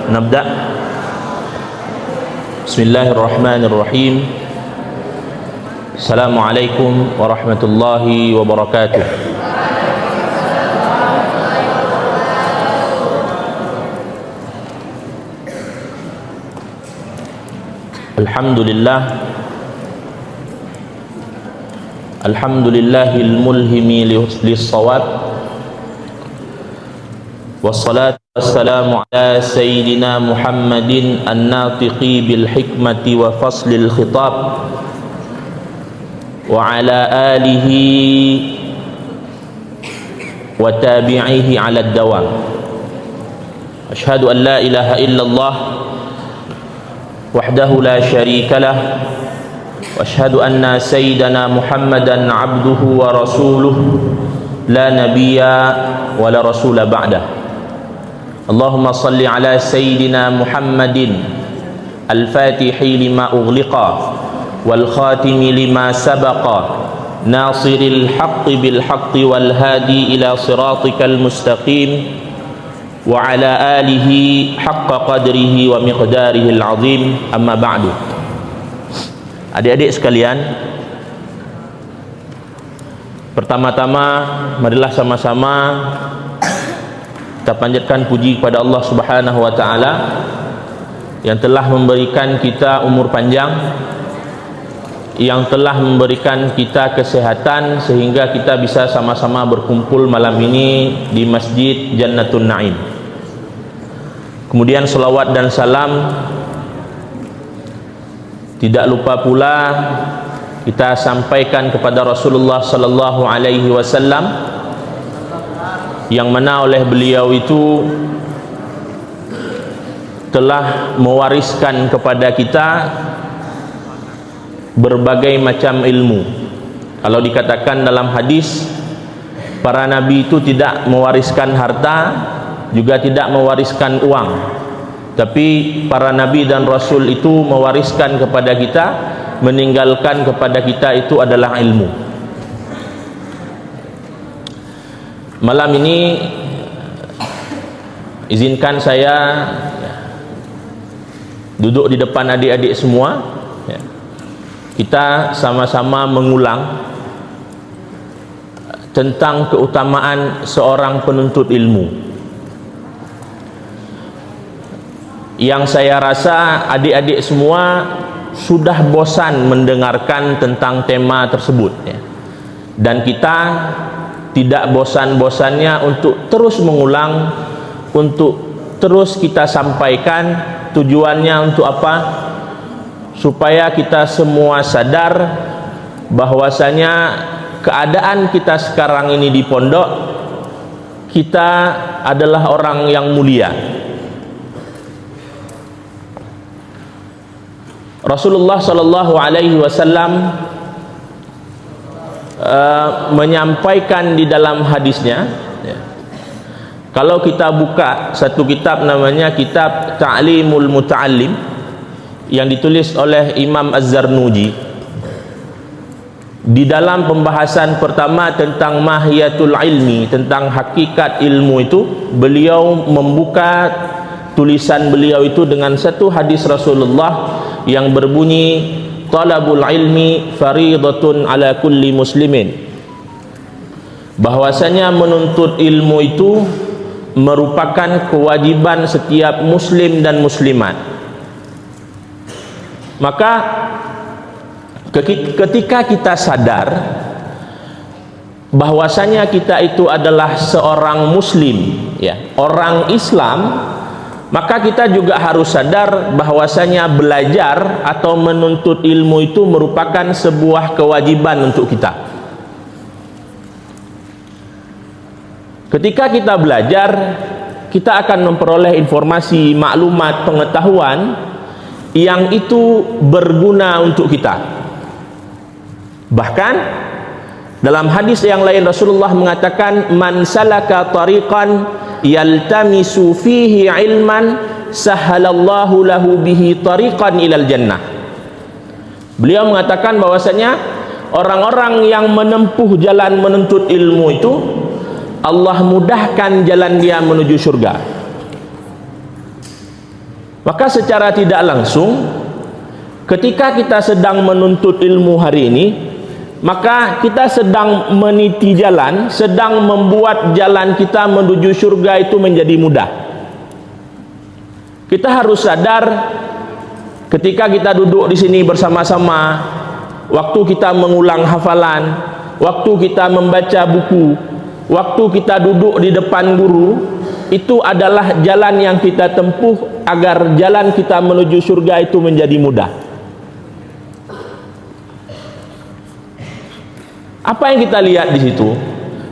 نبدأ. بسم الله الرحمن الرحيم. السلام عليكم ورحمة الله وبركاته. الحمد لله الملهم للصواب، والصلاة والسلام على سيدنا محمد الناطق بالحكمة وفصل الخطاب، وعلى آله وتابعيه على الدوام. أشهد أن لا إله إلا الله وحده لا شريك له، وأشهد أن سيدنا محمدا عبده ورسوله لا نبي ولا رسول بعده. اللهم صل على سيدنا محمد الفاتح لما أغلق والخاتم لما سبق ناصر الحق بالحق والهادي إلى صراطك المستقيم، وعلى آله حق قدره ومقداره العظيم. أما بعد. Adik-adik sekalian, pertama-tama marilah sama-sama kita panjatkan puji kepada Allah Subhanahu wa taala yang telah memberikan kita umur panjang, yang telah memberikan kita kesehatan sehingga kita bisa sama-sama berkumpul malam ini di Masjid Jannatul Naim. Kemudian selawat dan salam tidak lupa pula kita sampaikan kepada Rasulullah sallallahu alaihi wasallam, yang mana oleh beliau itu telah mewariskan kepada kita berbagai macam ilmu. Kalau dikatakan dalam hadis, para nabi itu tidak mewariskan harta, juga tidak mewariskan uang, tapi para nabi dan rasul itu mewariskan kepada kita, meninggalkan kepada kita itu adalah ilmu. Malam ini izinkan saya duduk di depan adik-adik semua, kita sama-sama mengulang tentang keutamaan seorang penuntut ilmu, yang saya rasa adik-adik semua sudah bosan mendengarkan tentang tema tersebut, dan kita tidak bosan-bosannya untuk terus mengulang, untuk terus kita sampaikan. Tujuannya untuk apa? Supaya kita semua sadar bahwasanya keadaan kita sekarang ini di pondok, kita adalah orang yang mulia. Rasulullah sallallahu alaihi wasallam menyampaikan di dalam hadisnya, kalau kita buka satu kitab namanya kitab Ta'limul Muta'allim yang ditulis oleh Imam Az-Zarnuji, di dalam pembahasan pertama tentang mahiyatul ilmi, tentang hakikat ilmu itu, beliau membuka tulisan beliau itu dengan satu hadis Rasulullah yang berbunyi, talabul ilmi faridatun ala kulli muslimin, bahwasanya menuntut ilmu itu merupakan kewajiban setiap muslim dan muslimat. Maka ketika kita sadar bahwasanya kita itu adalah seorang muslim, orang Islam, maka kita juga harus sadar bahwasanya belajar atau menuntut ilmu itu merupakan sebuah kewajiban untuk kita. Ketika kita belajar, kita akan memperoleh informasi, maklumat, pengetahuan yang itu berguna untuk kita. Bahkan dalam hadis yang lain Rasulullah mengatakan, man salaka tariqan yaltamisu fihi ilman sahalallahu lahu bihi tariqan ilal jannah. Beliau mengatakan bahwasanya orang-orang yang menempuh jalan menuntut ilmu itu, Allah mudahkan jalan dia menuju surga. Maka secara tidak langsung, ketika kita sedang menuntut ilmu hari ini, maka kita sedang meniti jalan, sedang membuat jalan kita menuju surga itu menjadi mudah. Kita harus sadar ketika kita duduk di sini bersama-sama, waktu kita mengulang hafalan, waktu kita membaca buku, waktu kita duduk di depan guru, itu adalah jalan yang kita tempuh agar jalan kita menuju surga itu menjadi mudah. Apa yang kita lihat di situ?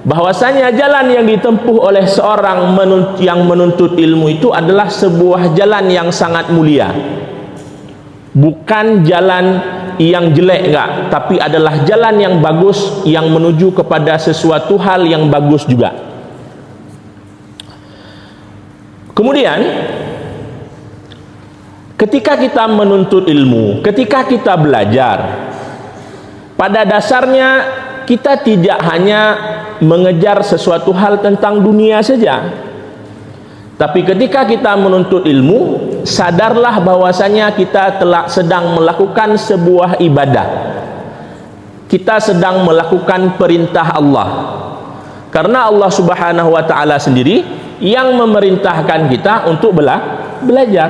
Bahwasanya jalan yang ditempuh oleh seorang yang menuntut ilmu itu adalah sebuah jalan yang sangat mulia. Bukan jalan yang jelek enggak, tapi adalah jalan yang bagus yang menuju kepada sesuatu hal yang bagus juga. Kemudian ketika kita menuntut ilmu, ketika kita belajar, pada dasarnya kita tidak hanya mengejar sesuatu hal tentang dunia saja, tapi ketika kita menuntut ilmu, sadarlah bahwasanya kita telah sedang melakukan sebuah ibadah. Kita sedang melakukan perintah Allah, karena Allah Subhanahu wa ta'ala sendiri yang memerintahkan kita untuk belajar.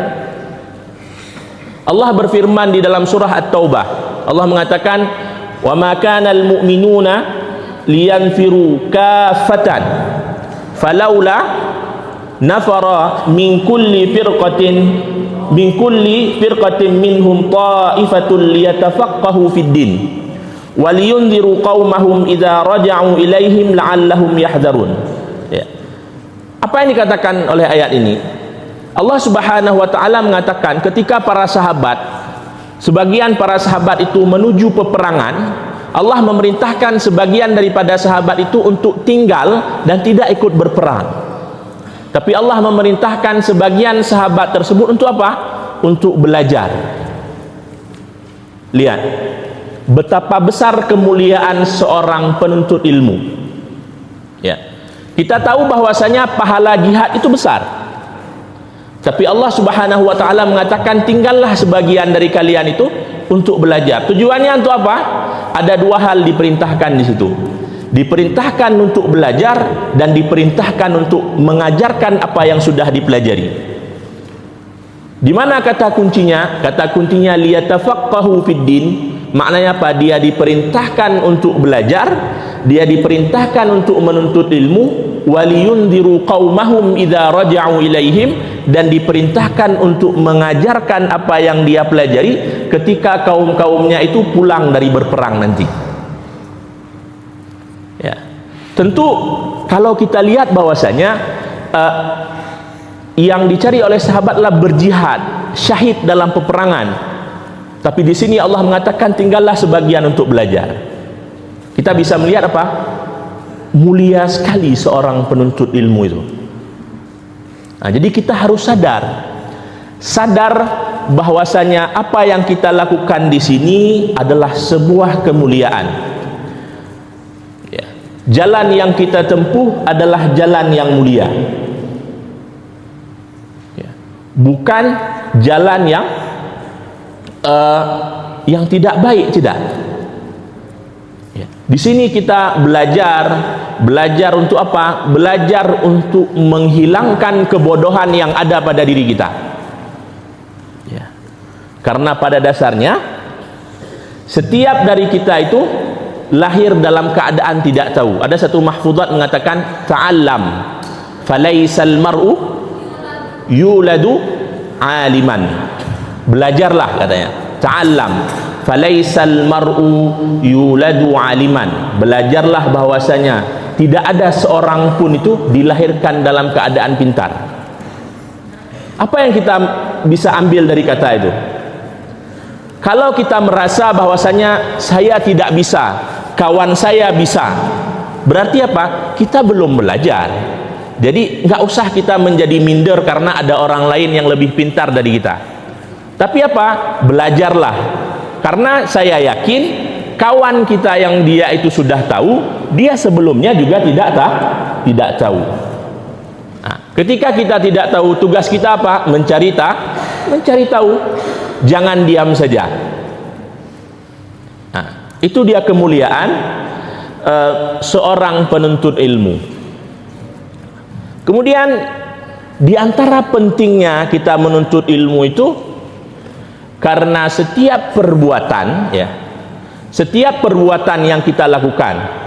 Allah berfirman di dalam surah At-Taubah, Allah mengatakan, wa ma kana al-mu'minuna liyanfiru kaffatan falaula nafara min kulli firqatin minhum ta'ifatun liyatafaqahu fid din wa liyunziru qaumahum idza raja'u ilaihim la'allahum yahdharun. Ya. Apa yang dikatakan oleh ayat ini? Allah Subhanahu wa ta'ala mengatakan ketika sebagian para sahabat itu menuju peperangan, Allah memerintahkan sebagian daripada sahabat itu untuk tinggal dan tidak ikut berperang. Tapi Allah memerintahkan sebagian sahabat tersebut untuk apa? Untuk belajar. Lihat betapa besar kemuliaan seorang penuntut ilmu. Ya. Kita tahu bahwasanya pahala jihad itu besar. Tapi Allah Subhanahu wa ta'ala mengatakan tinggallah sebagian dari kalian itu untuk belajar. Tujuannya untuk apa? Ada dua hal diperintahkan di situ. Diperintahkan untuk belajar dan diperintahkan untuk mengajarkan apa yang sudah dipelajari. Di mana kata kuncinya? Kata kuncinya liyatafaqahu fid din. Maknanya apa? Dia diperintahkan untuk belajar, dia diperintahkan untuk menuntut ilmu, waliyunziru qaumahum idza raja'u ilaihim, dan diperintahkan untuk mengajarkan apa yang dia pelajari ketika kaum-kaumnya itu pulang dari berperang nanti. Ya. Tentu kalau kita lihat bahwasanya yang dicari oleh sahabatlah berjihad, syahid dalam peperangan. Tapi di sini Allah mengatakan tinggallah sebagian untuk belajar. Kita bisa melihat apa? Mulia sekali seorang penuntut ilmu itu. Nah, jadi kita harus sadar bahwasanya apa yang kita lakukan di sini adalah sebuah kemuliaan. Ya. Jalan yang kita tempuh adalah jalan yang mulia. Ya. Bukan jalan yang tidak baik, tidak. Ya. Di sini kita belajar untuk apa? Belajar untuk menghilangkan kebodohan yang ada pada diri kita. Ya. Karena pada dasarnya setiap dari kita itu lahir dalam keadaan tidak tahu. Ada satu mahfuzat mengatakan ta'allam falaisal mar'u yuladu aliman. Belajarlah katanya. Ta'allam falaisal mar'u yuladu aliman. Belajarlah bahwasanya tidak ada seorang pun itu dilahirkan dalam keadaan pintar. Apa yang kita bisa ambil dari kata itu? Kalau kita merasa bahwasanya saya tidak bisa, kawan saya bisa, berarti apa? Kita belum belajar. Jadi nggak usah kita menjadi minder karena ada orang lain yang lebih pintar dari kita. Tapi apa? Belajarlah. Karena saya yakin kawan kita yang dia itu sudah tahu, dia sebelumnya juga tidak tahu. Nah, ketika kita tidak tahu, tugas kita apa? Mencari mencari tahu, jangan diam saja. Nah, itu dia kemuliaan seorang penuntut ilmu. Kemudian di antara pentingnya kita menuntut ilmu itu karena setiap perbuatan, ya, setiap perbuatan yang kita lakukan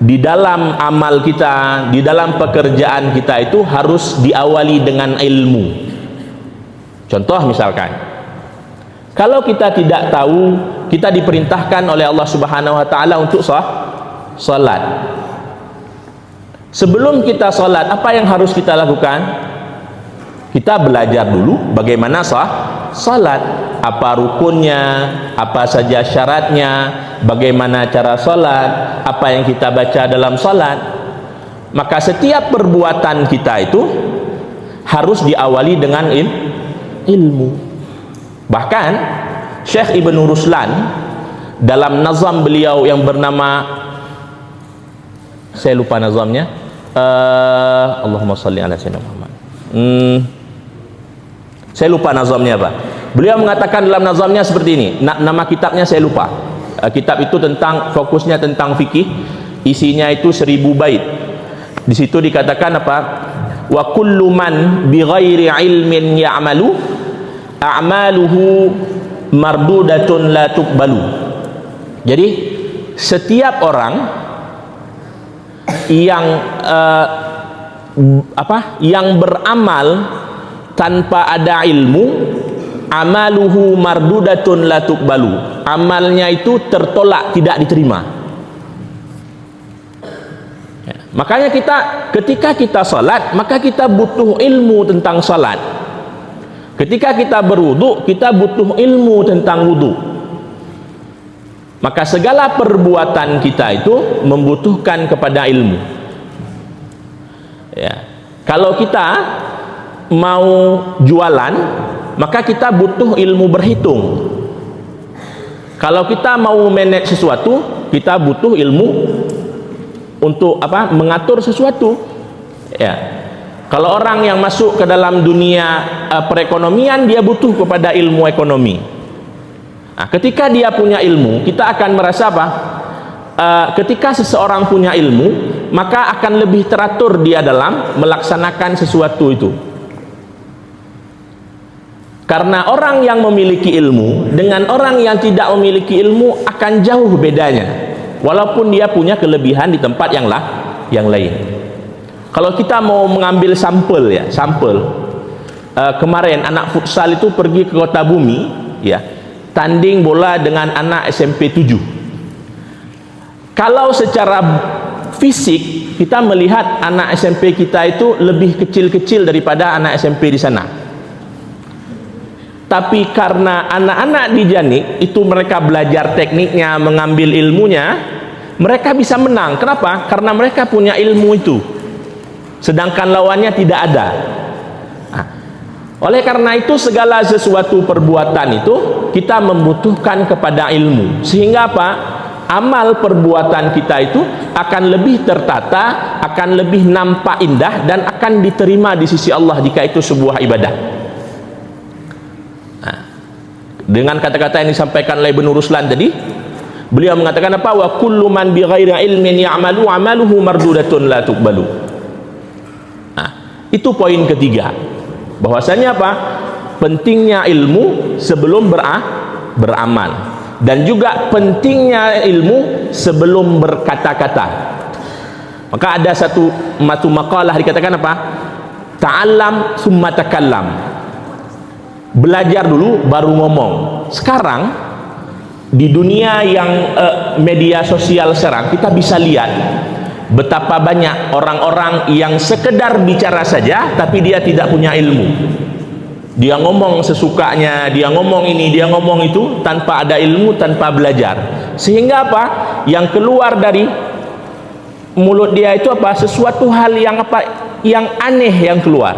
di dalam amal kita, di dalam pekerjaan kita itu harus diawali dengan ilmu. Contoh misalkan, kalau kita tidak tahu, kita diperintahkan oleh Allah Subhanahu wa taala untuk salat. Sebelum kita salat, apa yang harus kita lakukan? Kita belajar dulu bagaimana salat. Apa rukunnya, apa saja syaratnya, bagaimana cara salat, apa yang kita baca dalam salat. Maka setiap perbuatan kita itu harus diawali dengan ilmu. Bahkan Syekh Ibn Ruslan dalam nazam beliau yang bernama, saya lupa nazamnya, Allahumma salli ala sayyidina Muhammad, saya lupa nazamnya apa. Beliau mengatakan dalam nazamnya seperti ini, nama kitabnya saya lupa. Kitab itu tentang, fokusnya tentang fikih, isinya itu 1000 bait. Di situ dikatakan apa? Wa kullu man bi ghairi ilmin ya'malu a'maluhu mardudatun la tuqbalu. Jadi setiap orang yang yang beramal tanpa ada ilmu, amaluhu mardudatun la tuqbalu, amalnya itu tertolak, tidak diterima. Ya, makanya ketika kita salat, maka kita butuh ilmu tentang salat. Ketika kita berwudu, kita butuh ilmu tentang wudu. Maka segala perbuatan kita itu membutuhkan kepada ilmu. Ya, kalau kita mau jualan, maka kita butuh ilmu berhitung. Kalau kita mau manage sesuatu, kita butuh ilmu untuk mengatur sesuatu. Ya. Kalau orang yang masuk ke dalam dunia perekonomian, dia butuh kepada ilmu ekonomi. Nah, ketika dia punya ilmu, kita akan merasa apa? Ketika seseorang punya ilmu, maka akan lebih teratur dia dalam melaksanakan sesuatu itu. Karena orang yang memiliki ilmu dengan orang yang tidak memiliki ilmu akan jauh bedanya, walaupun dia punya kelebihan di tempat yang lain. Kalau kita mau mengambil sampel, kemarin anak futsal itu pergi ke Kota Bumi, ya, tanding bola dengan anak SMP 7. Kalau secara fisik kita melihat anak SMP kita itu lebih kecil-kecil daripada anak SMP di sana. Tapi karena anak-anak di Janik itu mereka belajar tekniknya, mengambil ilmunya, mereka bisa menang. Kenapa? Karena mereka punya ilmu itu, sedangkan lawannya tidak ada. Nah, oleh karena itu segala sesuatu perbuatan itu kita membutuhkan kepada ilmu, sehingga apa? Amal perbuatan kita itu akan lebih tertata, akan lebih nampak indah, dan akan diterima di sisi Allah jika itu sebuah ibadah. Dengan kata-kata yang disampaikan oleh Ibn Ruslan tadi, beliau mengatakan apa? Wa kullu man bi ghairi ilmin ya'malu amaluhu mardudatun la tuqbalu. Nah, itu poin ketiga. Bahwasanya apa? Pentingnya ilmu sebelum beramal, dan juga pentingnya ilmu sebelum berkata-kata. Maka ada satu makalah dikatakan apa? Ta'allam summa takallam. Belajar dulu baru ngomong. Sekarang di dunia yang media sosial sekarang, kita bisa lihat betapa banyak orang-orang yang sekedar bicara saja tapi dia tidak punya ilmu. Dia ngomong sesukanya, dia ngomong ini, dia ngomong itu, tanpa ada ilmu, tanpa belajar. Sehingga apa? Yang keluar dari mulut dia itu apa? Sesuatu hal yang yang aneh yang keluar.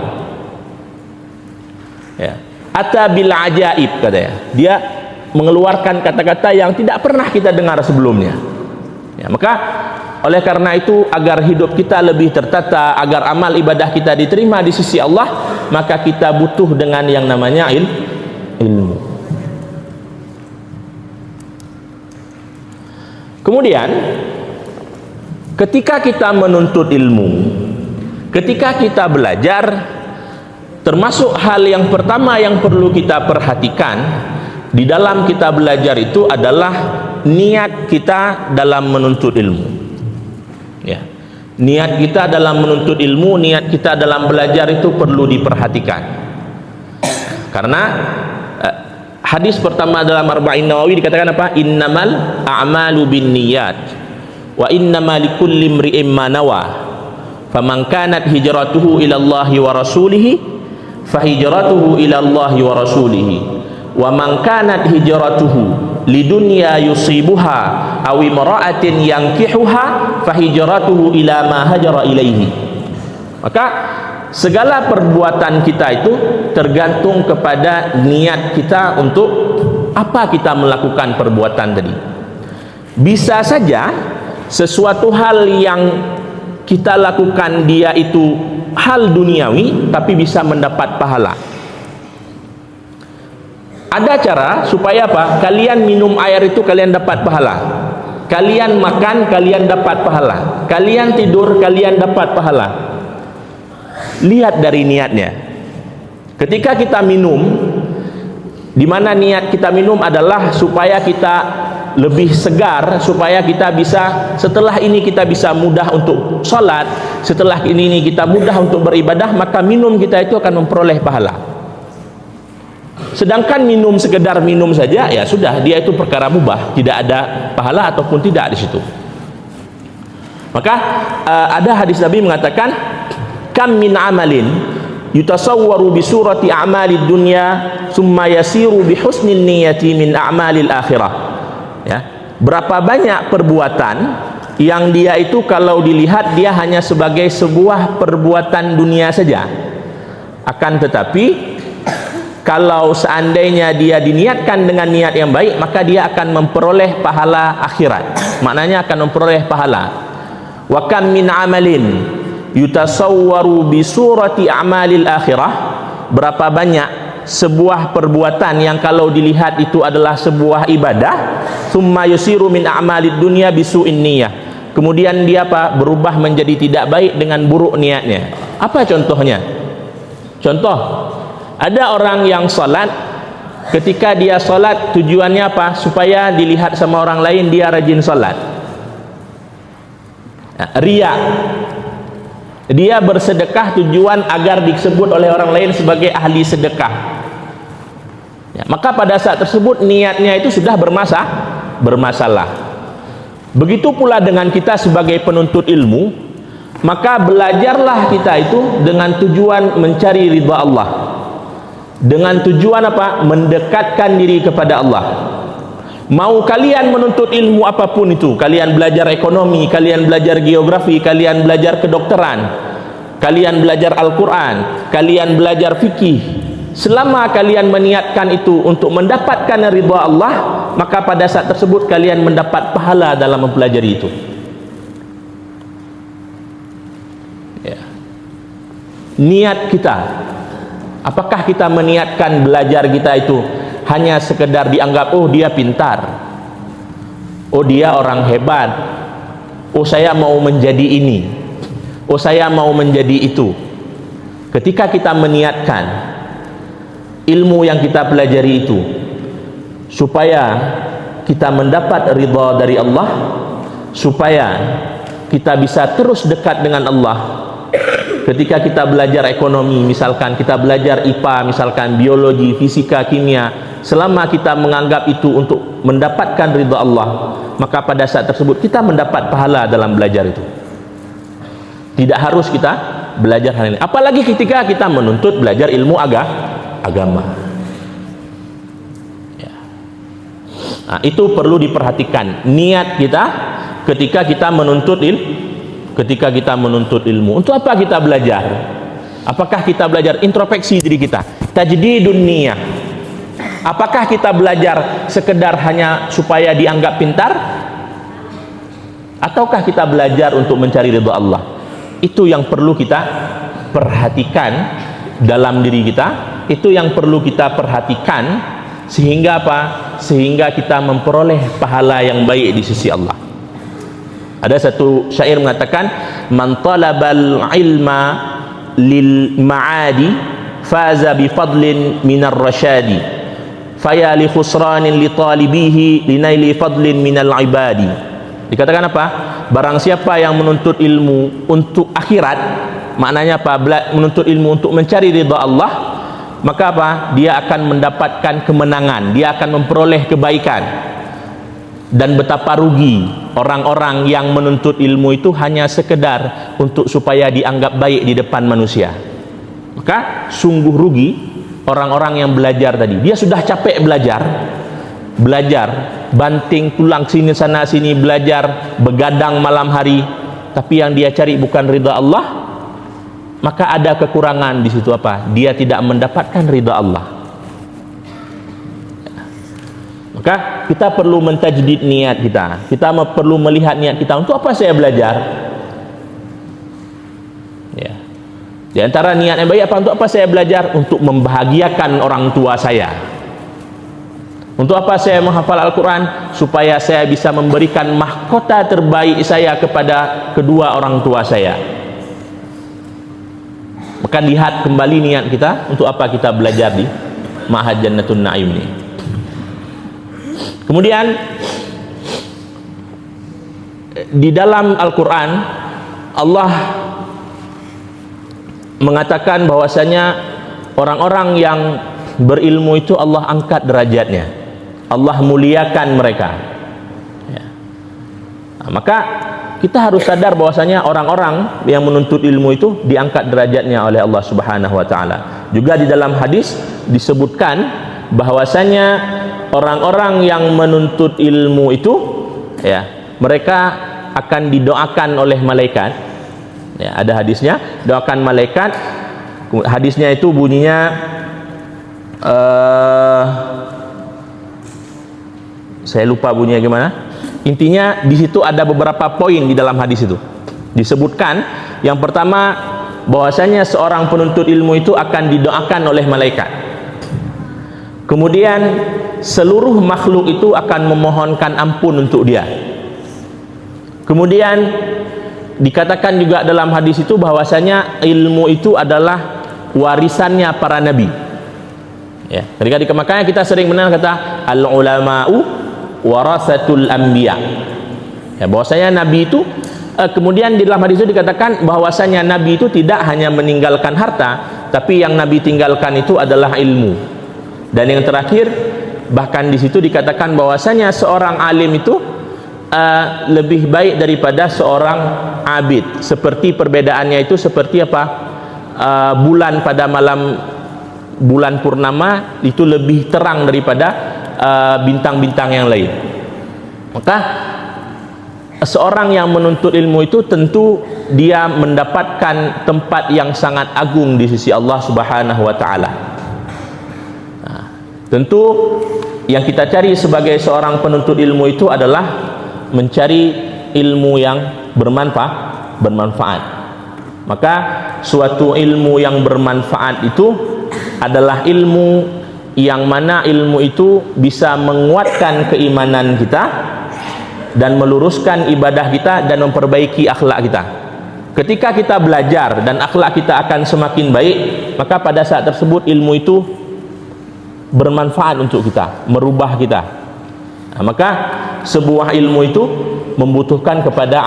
Ya. Ata bil ajaib, katanya. Dia mengeluarkan kata-kata yang tidak pernah kita dengar sebelumnya. Ya, maka oleh karena itu, agar hidup kita lebih tertata, agar amal ibadah kita diterima di sisi Allah, maka kita butuh dengan yang namanya ilmu. Kemudian ketika kita menuntut ilmu, ketika kita belajar, termasuk hal yang pertama yang perlu kita perhatikan di dalam kita belajar itu adalah niat kita dalam menuntut ilmu. Ya. Niat kita dalam menuntut ilmu, niat kita dalam belajar itu perlu diperhatikan. Karena hadis pertama dalam Arba'in Nawawi dikatakan apa? Innamal a'malu binniyat wa innamal likulli imri'in ma nawa. Faman kanat hijratuhu ila Allah wa rasulih fa hijratuhu ila Allah wa rasulih. Wa man kanat hijratuhu lidunya yusibuha aw imra'atin yankihuha fa hijratuhu ila ma hajara ilaihi. Maka segala perbuatan kita itu tergantung kepada niat kita untuk apa kita melakukan perbuatan tadi. Bisa saja sesuatu hal yang kita lakukan dia itu hal duniawi tapi bisa mendapat pahala. Ada cara supaya apa? Kalian minum air itu kalian dapat pahala. Kalian makan kalian dapat pahala. Kalian tidur kalian dapat pahala. Lihat dari niatnya. Ketika kita minum, di mana niat kita minum adalah supaya kita lebih segar, supaya kita bisa setelah ini kita bisa mudah untuk sholat, setelah ini kita mudah untuk beribadah, maka minum kita itu akan memperoleh pahala. Sedangkan minum sekedar minum saja, ya sudah, dia itu perkara mubah, tidak ada pahala ataupun tidak di situ. Maka ada hadis Nabi mengatakan, kam min amalin yutasawwaru bi surati a'malid dunya summa yasiru bi husnil niyati min a'malil akhirah. Ya, berapa banyak perbuatan yang dia itu kalau dilihat dia hanya sebagai sebuah perbuatan dunia saja, akan tetapi kalau seandainya dia diniatkan dengan niat yang baik, maka dia akan memperoleh pahala akhirat. Maknanya akan memperoleh pahala. Wa kam min amalin yutasawwaru bi surati a'malil akhirah. Berapa banyak sebuah perbuatan yang kalau dilihat itu adalah sebuah ibadah, summa yusiru min a'malid dunya bisu'in niyyah. Kemudian dia apa? Berubah menjadi tidak baik dengan buruk niatnya. Apa contohnya? Contoh, ada orang yang salat, ketika dia salat tujuannya apa? Supaya dilihat sama orang lain dia rajin salat. Riya. Dia bersedekah tujuan agar disebut oleh orang lain sebagai ahli sedekah. Ya, maka pada saat tersebut niatnya itu sudah bermasalah. Begitu pula dengan kita sebagai penuntut ilmu, maka belajarlah kita itu dengan tujuan mencari ridha Allah. Dengan tujuan apa? Mendekatkan diri kepada Allah. Mau kalian menuntut ilmu apapun itu, kalian belajar ekonomi, kalian belajar geografi, kalian belajar kedokteran, kalian belajar Al-Quran, kalian belajar fikih, selama kalian meniatkan itu untuk mendapatkan ridha Allah, maka pada saat tersebut kalian mendapat pahala dalam mempelajari itu. Ya. Niat kita, apakah kita meniatkan belajar kita itu hanya sekedar dianggap, oh dia pintar, oh dia orang hebat, oh saya mau menjadi ini, oh saya mau menjadi itu. Ketika kita meniatkan ilmu yang kita pelajari itu supaya kita mendapat ridha dari Allah, supaya kita bisa terus dekat dengan Allah. Ketika kita belajar ekonomi, misalkan kita belajar IPA, misalkan biologi, fisika, kimia, selama kita menganggap itu untuk mendapatkan ridha Allah, maka pada saat tersebut kita mendapat pahala dalam belajar itu. Tidak harus kita belajar hal ini. Apalagi ketika kita menuntut belajar ilmu agama. Ya. Nah, itu perlu diperhatikan niat kita ketika kita menuntut ilmu. Untuk apa kita belajar? Apakah kita belajar introspeksi diri kita? Tajdidun niyah. Apakah kita belajar sekedar hanya supaya dianggap pintar? Ataukah kita belajar untuk mencari ridha Allah? Itu yang perlu kita perhatikan dalam diri kita. Itu yang perlu kita perhatikan sehingga apa? Sehingga kita memperoleh pahala yang baik di sisi Allah. Ada satu syair mengatakan, man talabal ilma lil ma'adi faza bi fadlin minar rasyadi faya li khusranin li talibihi linaili fadlin minal ibadi. Dikatakan apa? Barang siapa yang menuntut ilmu untuk akhirat, maknanya apa? Menuntut ilmu untuk mencari ridha Allah, maka apa? Dia akan mendapatkan kemenangan, dia akan memperoleh kebaikan. Dan betapa rugi orang-orang yang menuntut ilmu itu hanya sekedar untuk supaya dianggap baik di depan manusia. Maka sungguh rugi orang-orang yang belajar tadi. Dia sudah capek belajar, banting tulang sini sana sini, belajar, begadang malam hari, tapi yang dia cari bukan ridha Allah, maka ada kekurangan di situ apa? Dia tidak mendapatkan ridha Allah. Maka kita perlu mentajdid niat kita. Kita perlu melihat niat kita, untuk apa saya belajar? Ya. Di antara niat yang baik apa? Untuk apa saya belajar? Untuk membahagiakan orang tua saya. Untuk apa saya menghafal Al-Quran? Supaya saya bisa memberikan mahkota terbaik saya kepada kedua orang tua saya. Maka lihat kembali niat kita, untuk apa kita belajar di Ma'had Jannatun Na'im ini. Kemudian di dalam Al-Quran Allah mengatakan bahwasanya orang-orang yang berilmu itu Allah angkat derajatnya, Allah muliakan mereka ya. Nah, maka kita harus sadar bahwasanya orang-orang yang menuntut ilmu itu diangkat derajatnya oleh Allah Subhanahu wa taala. Juga di dalam hadis disebutkan bahwasanya orang-orang yang menuntut ilmu itu ya, mereka akan didoakan oleh malaikat ya, ada hadisnya, doakan malaikat. Hadisnya itu bunyinya saya lupa bunyinya gimana. Intinya di situ ada beberapa poin di dalam hadis itu. Disebutkan yang pertama bahwasanya seorang penuntut ilmu itu akan didoakan oleh malaikat. Kemudian seluruh makhluk itu akan memohonkan ampun untuk dia. Kemudian dikatakan juga dalam hadis itu bahwasanya ilmu itu adalah warisannya para nabi. Ya, ketika makanya kita sering mendengar kata al ulama'u warasatul anbiya. Ya, bahwasanya nabi itu kemudian di dalam hadis itu dikatakan bahwasanya nabi itu tidak hanya meninggalkan harta, tapi yang nabi tinggalkan itu adalah ilmu. Dan yang terakhir, bahkan di situ dikatakan bahwasanya seorang alim itu lebih baik daripada seorang abid. Seperti perbedaannya itu seperti apa? Bulan pada malam bulan purnama itu lebih terang daripada bintang-bintang yang lain. Maka seorang yang menuntut ilmu itu tentu dia mendapatkan tempat yang sangat agung di sisi Allah Subhanahu wa taala. Tentu yang kita cari sebagai seorang penuntut ilmu itu adalah mencari ilmu yang bermanfaat. Maka suatu ilmu yang bermanfaat itu adalah ilmu yang mana ilmu itu bisa menguatkan keimanan kita dan meluruskan ibadah kita dan memperbaiki akhlak kita. Ketika kita belajar dan akhlak kita akan semakin baik, maka pada saat tersebut ilmu itu bermanfaat untuk kita, merubah kita. Nah, maka sebuah ilmu itu membutuhkan kepada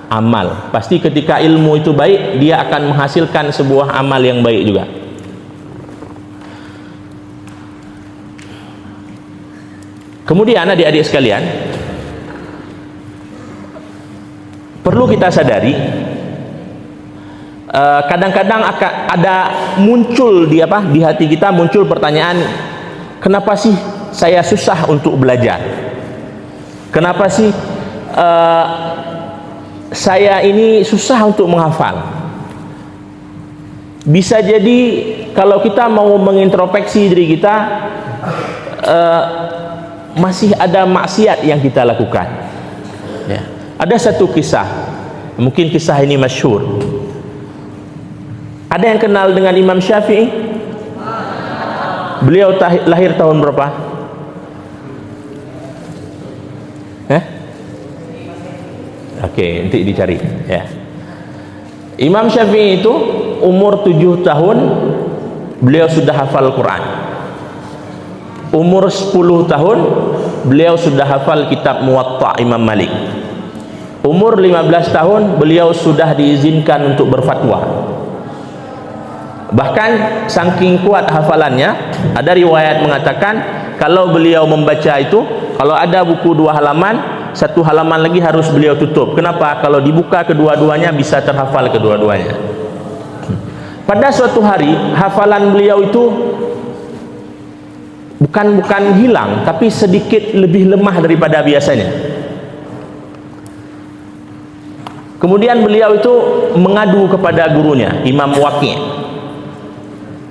amal. Pasti ketika ilmu itu baik, dia akan menghasilkan sebuah amal yang baik juga. Kemudian adik-adik sekalian, perlu kita sadari kadang-kadang akan ada muncul di hati kita muncul pertanyaan, kenapa sih saya susah untuk belajar? Kenapa sih saya ini susah untuk menghafal? Bisa jadi kalau kita mau mengintrospeksi diri kita, masih ada maksiat yang kita lakukan ya. Ada satu kisah, mungkin kisah ini masyhur. Ada yang kenal dengan Imam Syafi'i? beliau lahir tahun berapa? Oke, nanti dicari ya. Imam Syafi'i itu umur 7 tahun beliau sudah hafal Quran. Umur 10 tahun beliau sudah hafal kitab Muwatta Imam Malik. Umur 15 tahun beliau sudah diizinkan untuk berfatwa. Bahkan saking kuat hafalannya, ada riwayat mengatakan kalau beliau membaca itu, kalau ada buku 2 halaman, 1 halaman lagi harus beliau tutup. Kenapa? Kalau dibuka kedua-duanya bisa terhafal kedua-duanya. Pada suatu hari hafalan beliau itu bukan hilang, tapi sedikit lebih lemah daripada biasanya. Kemudian beliau itu mengadu kepada gurunya Imam Waqi'.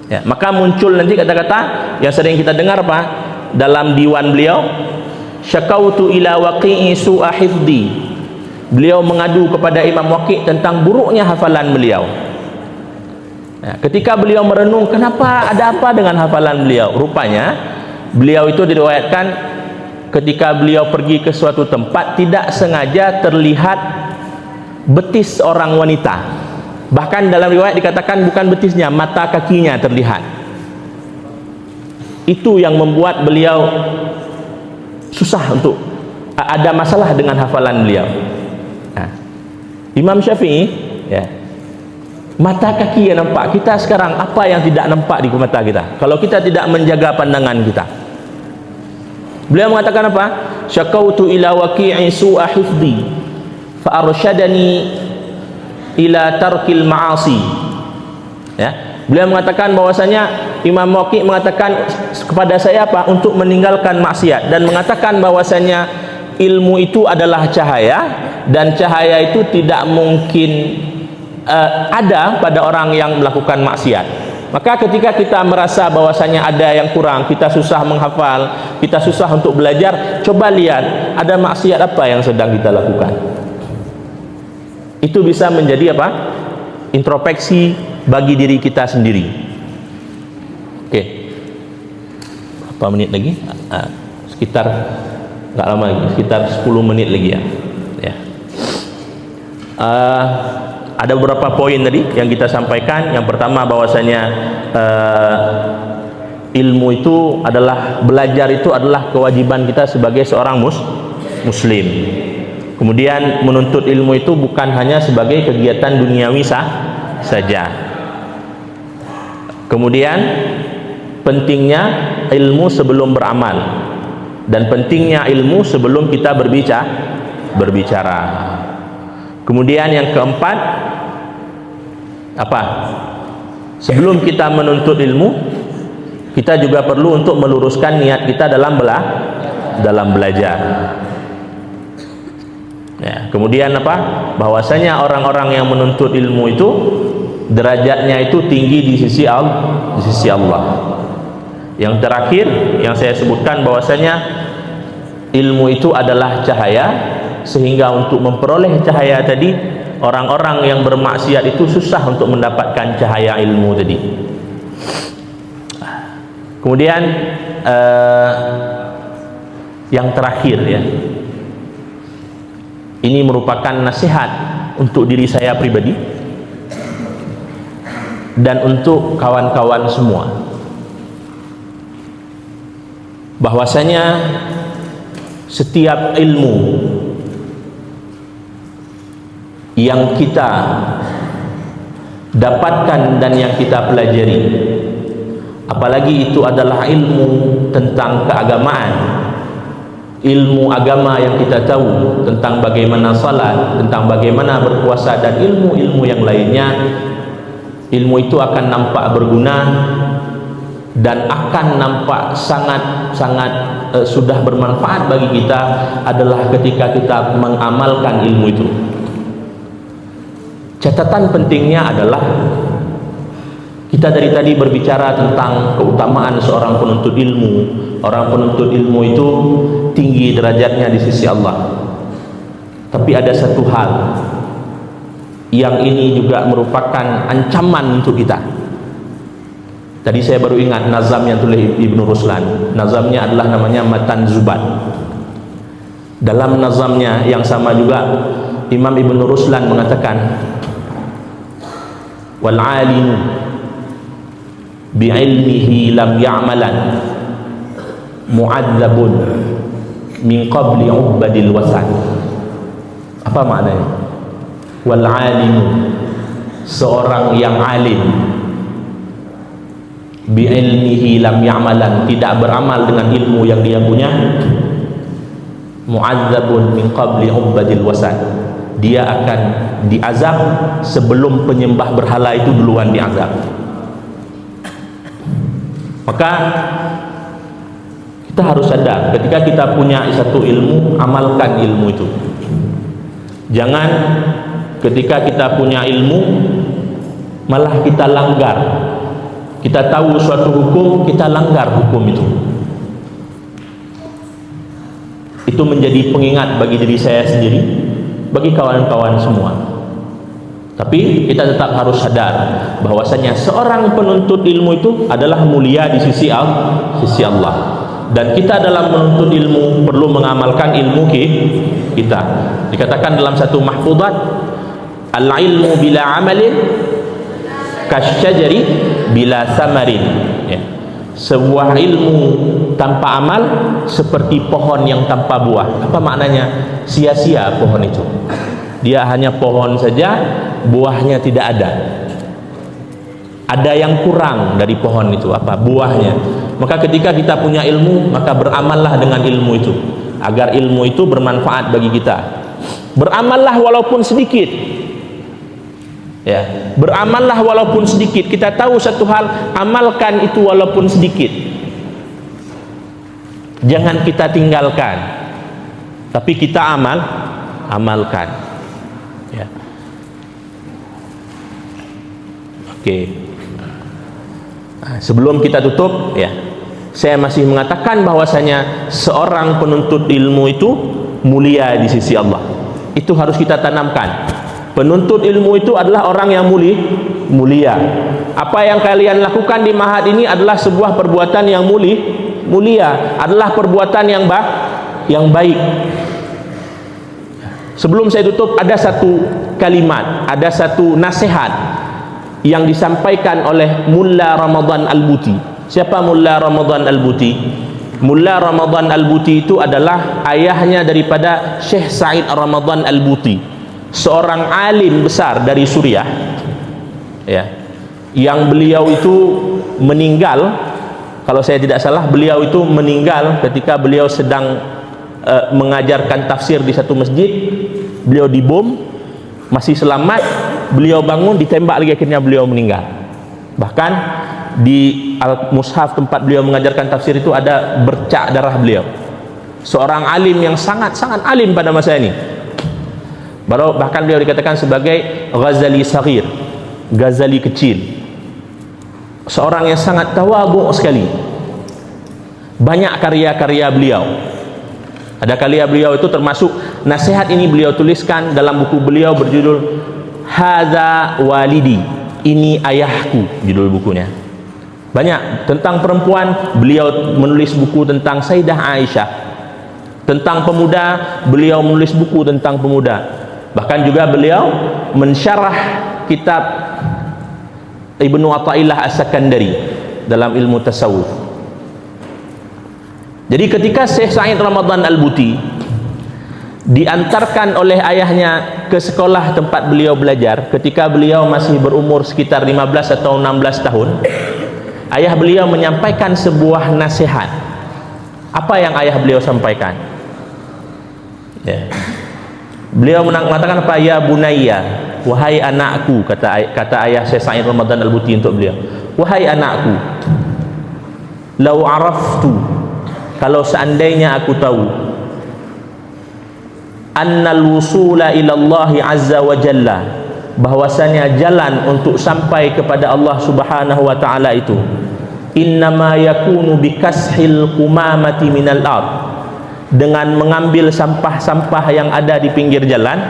Ya, maka muncul nanti kata-kata yang sering kita dengar apa dalam diwan beliau, syakautu ila Waqi'i su'a hifdi. Beliau mengadu kepada Imam Waqi' tentang buruknya hafalan beliau. Ya, ketika beliau merenung, kenapa, ada apa dengan hafalan beliau? Rupanya beliau itu diriwayatkan ketika beliau pergi ke suatu tempat tidak sengaja terlihat betis orang wanita. Bahkan dalam riwayat dikatakan bukan betisnya, mata kakinya terlihat. Itu yang membuat beliau susah untuk, ada masalah dengan hafalan beliau. Nah, Imam Syafi'i ya, mata kaki yang nampak. Kita sekarang apa yang tidak nampak di mata kita kalau kita tidak menjaga pandangan kita? Beliau mengatakan apa? Syakautu ila Waqi'i su'a hifdi fa arsyadani ila tarkil ma'asi. Ya, beliau mengatakan bahwasanya Imam Waqi' mengatakan kepada saya apa? Untuk meninggalkan maksiat, dan mengatakan bahwasanya ilmu itu adalah cahaya, dan cahaya itu tidak mungkin ada pada orang yang melakukan maksiat. Maka ketika kita merasa bahwasanya ada yang kurang, kita susah menghafal, kita susah untuk belajar, coba lihat ada maksiat apa yang sedang kita lakukan. Itu bisa menjadi apa? Introspeksi bagi diri kita sendiri. Oke. Berapa menit lagi? Sekitar nggak lama lagi, sekitar 10 menit lagi ya. Ya. Ada beberapa poin tadi yang kita sampaikan. Yang pertama bahwasanya ilmu itu adalah, belajar itu adalah kewajiban kita sebagai seorang muslim. Kemudian menuntut ilmu itu bukan hanya sebagai kegiatan duniawi saja. Kemudian pentingnya ilmu sebelum beramal, dan pentingnya ilmu sebelum kita berbicara. Kemudian yang keempat apa? Sebelum kita menuntut ilmu, kita juga perlu untuk meluruskan niat kita dalam belajar. Ya, kemudian apa? Bahwasanya orang-orang yang menuntut ilmu itu derajatnya itu tinggi di sisi Allah. Yang terakhir yang saya sebutkan bahwasanya ilmu itu adalah cahaya, sehingga untuk memperoleh cahaya tadi, orang-orang yang bermaksiat itu susah untuk mendapatkan cahaya ilmu tadi. Kemudian yang terakhir ya, ini merupakan nasihat untuk diri saya pribadi dan untuk kawan-kawan semua, bahwasanya setiap ilmu yang kita dapatkan dan yang kita pelajari, apalagi itu adalah ilmu tentang keagamaan, ilmu agama yang kita tahu tentang bagaimana salat, tentang bagaimana berpuasa, dan ilmu-ilmu yang lainnya, ilmu itu akan nampak berguna dan akan nampak sangat sudah bermanfaat bagi kita adalah ketika kita mengamalkan ilmu itu. Catatan pentingnya adalah kita dari tadi berbicara tentang keutamaan seorang penuntut ilmu. Orang penuntut ilmu itu tinggi derajatnya di sisi Allah. Tapi ada satu hal yang ini juga merupakan ancaman untuk kita. Tadi saya baru ingat nazam yang tulis Ibnu Ruslan. Nazamnya adalah namanya Matan Zubat. Dalam nazamnya yang sama juga Imam Ibnu Ruslan mengatakan, wal alimu bi'ilmihi lam ya'malan mu'adzabun min qabli ubadil wasan. Apa maknanya? Wal alimu, seorang yang alim, bi'ilmihi lam ya'malan, tidak beramal dengan ilmu yang dia punya, mu'adzabun min qabli ubadil wasan, dia akan diazab sebelum penyembah berhala itu duluan diazab. Maka kita harus sadar, ketika kita punya satu ilmu, amalkan ilmu itu. Jangan ketika kita punya ilmu malah kita langgar. Kita tahu suatu hukum, kita langgar hukum itu. Itu menjadi pengingat bagi diri saya sendiri, bagi kawan-kawan semua. Tapi kita tetap harus sadar bahwasanya seorang penuntut ilmu itu adalah mulia di sisi Allah. Dan kita dalam menuntut ilmu perlu mengamalkan ilmu kita. Dikatakan dalam satu mahfudzat, al-ilmu bila amalin kasyajari bila samarin, ya. Sebuah ilmu tanpa amal seperti pohon yang tanpa buah. Apa maknanya? Sia-sia pohon itu. Dia hanya pohon saja, buahnya tidak ada. Ada yang kurang dari pohon itu, apa? Buahnya. Maka ketika kita punya ilmu, maka beramallah dengan ilmu itu, agar ilmu itu bermanfaat bagi kita. Beramallah walaupun sedikit, ya. Beramallah walaupun sedikit. Kita tahu satu hal, amalkan itu walaupun sedikit. Jangan kita tinggalkan, tapi kita amalkan, ya. Oke. Sebelum kita tutup, ya, saya masih mengatakan bahwasanya seorang penuntut ilmu itu mulia di sisi Allah. Itu harus kita tanamkan. Penuntut ilmu itu adalah orang yang mulia. Apa yang kalian lakukan di Ma'had ini adalah sebuah perbuatan yang mulia, adalah perbuatan yang baik. Sebelum saya tutup, ada satu kalimat, ada satu nasihat yang disampaikan oleh Mulla Ramadan Al-Buti. Siapa Mulla Ramadan Al-Buti? Mulla Ramadan Al-Buti itu adalah ayahnya daripada Syekh Said Ramadan Al-Buti, seorang alim besar dari Suriah, ya, yang beliau itu meninggal, kalau saya tidak salah beliau itu meninggal ketika beliau sedang mengajarkan tafsir di satu masjid. Beliau dibom, masih selamat, beliau bangun, ditembak lagi, akhirnya beliau meninggal. Bahkan di al-mushaf tempat beliau mengajarkan tafsir itu ada bercak darah beliau. Seorang alim yang sangat-sangat alim pada masa ini. Bahkan beliau dikatakan sebagai Ghazali Saghir, Ghazali kecil. Seorang yang sangat tawadhu sekali. Banyak karya-karya beliau. Ada karya beliau itu termasuk nasihat ini beliau tuliskan dalam buku beliau berjudul Hadza Walidi, ini ayahku, judul bukunya. Banyak tentang perempuan, beliau menulis buku tentang Sayyidah Aisyah. Tentang pemuda, beliau menulis buku tentang pemuda. Bahkan juga beliau mensyarah kitab Ibnu Athaillah As-Sakandari dalam ilmu tasawuf. Jadi ketika Syekh Said Ramadan Al-Buti diantarkan oleh ayahnya ke sekolah tempat beliau belajar, ketika beliau masih berumur sekitar 15 atau 16 tahun, ayah beliau menyampaikan sebuah nasihat. Apa yang ayah beliau sampaikan? Ya. Beliau mengatakan apa? Ya bunayya, wahai anakku, kata ayah Syekh Said Ramadan Al-Buti untuk beliau, wahai anakku, lau araftu, kalau seandainya aku tahu, annal wusula ila Allah azza wa jalla, bahwasanya jalan untuk sampai kepada Allah Subhanahu wa taala itu innama yakunu bikashil qumamati minal ard, dengan mengambil sampah-sampah yang ada di pinggir jalan,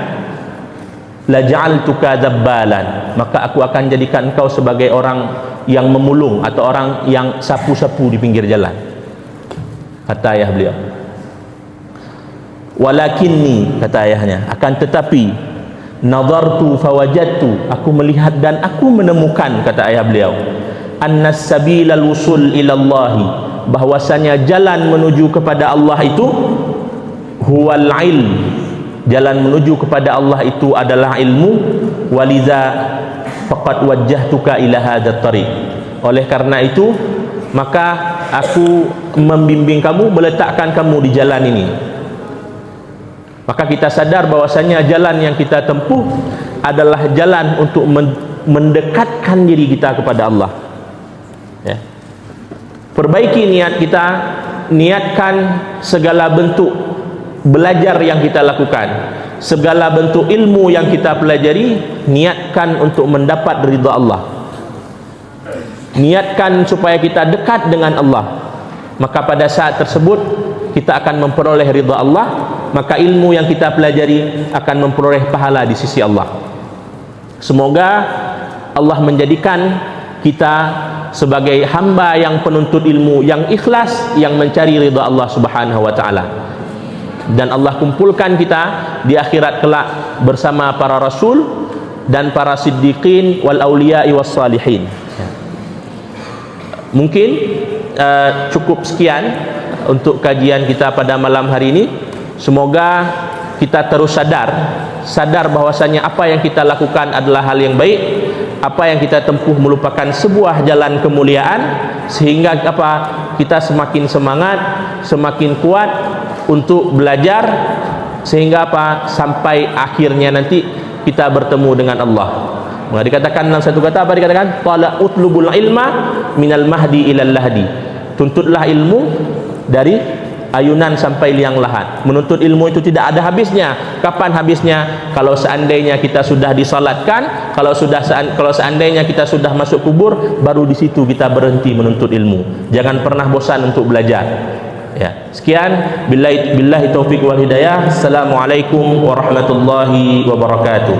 la ja'altuka dzabbalan, maka aku akan jadikan engkau sebagai orang yang memulung atau orang yang sapu-sapu di pinggir jalan. Kata ayah beliau, walakinni, kata ayahnya, akan tetapi, nadartu fawajadtu, aku melihat dan aku menemukan, kata ayah beliau, annas sabilal wusul ilallahi, bahwasanya jalan menuju kepada Allah itu huwal ilm, jalan menuju kepada Allah itu adalah ilmu. Walidha faqad wajjahtuka ila hadzal tariq, oleh karena itu maka aku membimbing kamu, meletakkan kamu di jalan ini. Maka kita sadar bahwasanya jalan yang kita tempuh adalah jalan untuk mendekatkan diri kita kepada Allah, ya. Perbaiki niat kita, niatkan segala bentuk belajar yang kita lakukan, segala bentuk ilmu yang kita pelajari, niatkan untuk mendapat ridha Allah, niatkan supaya kita dekat dengan Allah. Maka pada saat tersebut kita akan memperoleh ridha Allah, maka ilmu yang kita pelajari akan memperoleh pahala di sisi Allah. Semoga Allah menjadikan kita sebagai hamba yang penuntut ilmu, yang ikhlas, yang mencari ridha Allah Subhanahu wa taala, dan Allah kumpulkan kita di akhirat kelak bersama para rasul dan para siddiqin wal auliya'i was salihin. Mungkin cukup sekian untuk kajian kita pada malam hari ini. Semoga kita terus sadar bahwasanya apa yang kita lakukan adalah hal yang baik, apa yang kita tempuh merupakan sebuah jalan kemuliaan, sehingga kita semakin semangat, semakin kuat untuk belajar, sehingga sampai akhirnya nanti kita bertemu dengan Allah. Maka dikatakan dalam satu kata, dikatakan qala utlubul ilma minal mahdi ilal lahdi, tuntutlah ilmu dari ayunan sampai liang lahat. Menuntut ilmu itu tidak ada habisnya. Kapan habisnya? Kalau seandainya kita sudah disalatkan, kalau seandainya kita sudah masuk kubur, baru di situ kita berhenti menuntut ilmu. Jangan pernah bosan untuk belajar. Ya, sekian, billahi taufik wal hidayah. Assalamualaikum warahmatullahi wabarakatuh.